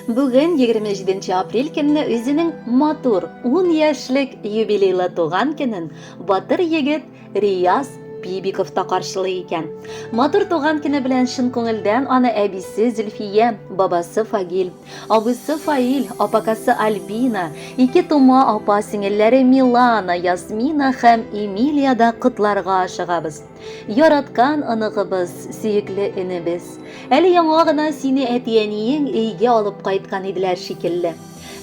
Бүген 27 апрель көнне үзенең матур 10 яшьлек юбилейлы туган көнен батыр егет Рияз Бибиков та каршылый икән. Матур туган көне белән шын күңелдән аны әбисе Зөлфия, бабасы Фагил, абысы Фаил, апакасы Альбина, ике тума апа сеңелләре Милана, Ясмина һәм Эмилия да котларга ашыгабыз. Яраткан аныгыбыз, сөекле энебез. Әле яңа гына сине әтиәниең өйгә алып кайткан иделәр шикелле.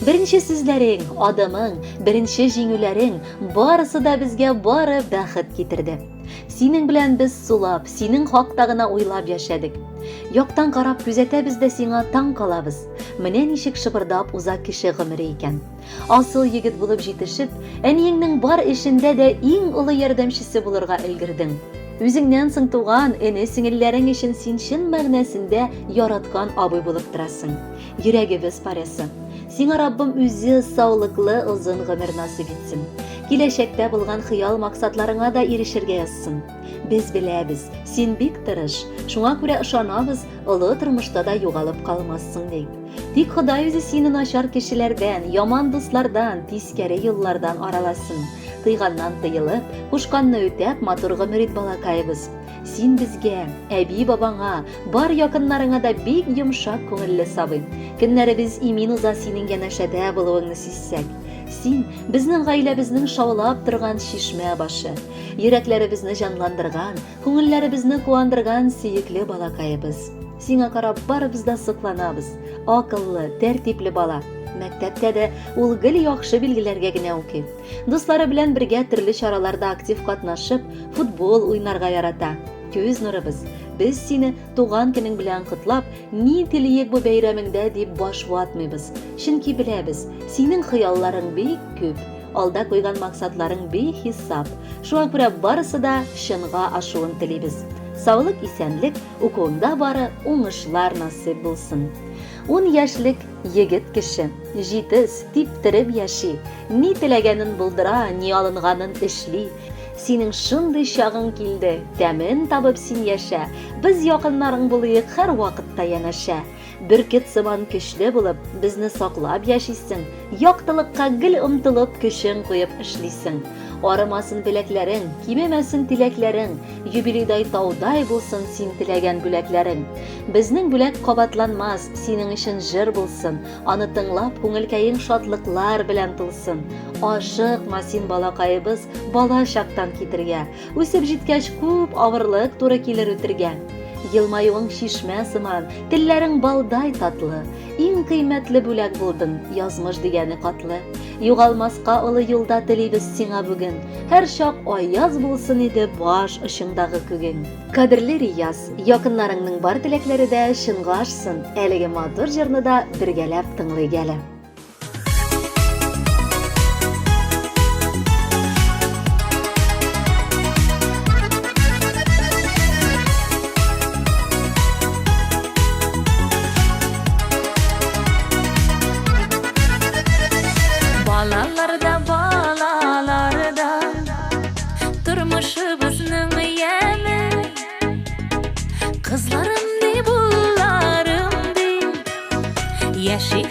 Беренче сүзләрең, адымың, беренче җиңүләрең барысы да безгә бары бәхет китерде. Синең белән без сулап, синең хакта гына уйлап яшәдек. Яктан карап күзәтәбез дә сиңа таң калабыз. Менә ничек шыбырдап уза кеше гомере икән. Асыл егет булып җитешеп, әниеңнең бар эшендә дә иң олы ярдәмчесе булырга өлгердең. Үзеңнән соң туган эне-сеңелләрең өчен син чын мәгънәсендә яраткан абый булып торасың. Йөрәгебез парәсе. Сиңа Раббым үзе саулыклы озын гомер насыйп итсен. Киләчәктә булган хыял максатларыңа да ирешергә язсын. Без беләбез, син бик тырыш, шуңа күрә ышанабыз, олы тормышта да югалып калмассың ди. Тик Ходай үзе сине начар кешеләрдән, яман дуслардан, тискәре юллардан араласын. Тыйганнан тыелып, кушканны үтәп, матур гомер ит балакайбыз. Син безгә, әби-бабаңа, бар якыннарыңа да бик йомшак күңелле сабый. Көннәребез имин уза синең янәшәдә булуыңны сизсәк. Син безнең гаиләбезнең шаулап торган шишмә башы, йөрәкләребезне җанландырган, күңелләребезне куандырган сөекле балакайбыз. Сиңа карап барыбыз да сокланабыз. Акыллы, тәртипле бала. Мәктәптә дә ул гел яхшы билгеләргә генә укый. Дуслары белән бергә төрле чараларда актив катнашып, футбол уйнарга ярата. Күз нурыбыз, без сине туган көнең белән котлап, ни телиек бу бәйрәмеңдә дип баш ватмыйбыз. Чөнки беләбез, синең хыялларың бик күп, алда куйган максатларың бихисап. Шуңа күрә барысы да чынга ашуын телибез. Саулык, исәнлек, укуыңда бары уңышлар насыйп булсын. 10 яшьлек егет кеше, җитез, типтереп яши, ни теләгәнен булдыра, ни алынганын эшли. Синең шундый чагың килде, тәмен табып син яшә, без якыннарың булыйк һәр вакытта янәшә. Бөркет сыман көчле булып, безне саклап яшисең, яктылыкка гел омтылып көчең куеп эшлисең. Арымасын беләкләрең, кимемәсен теләкләрең, юбилейдай таудай булсын син теләгән бүләкләрең. Безнең бүләк кабатланмас, синең өчен җыр булсын, аны тыңлап күңелкәең шатлыклар белән тулсын. Ашыкма син балакайыбыз, бала чактан китергә, үсеп җиткәч күп авырлык туры килер үтергә. Елмаюың шишмә сыман, телләрең балдай татлы, иң кыйммәтле бүләк булдың, язмыш дигәне катлы. Югалмаска олы юлда телибез сиңа бүген, һәр чак аяз булсын иде баш очыңдагы күгең. Кадерле Рияз, якыннарыңның бар теләкләре дә чынга ашсын, әлеге матур җырны да бергәләп тыңлыйк әле. Balalarda turmuşubuzning yemi, qizlarim deb, ullarim deb, yashik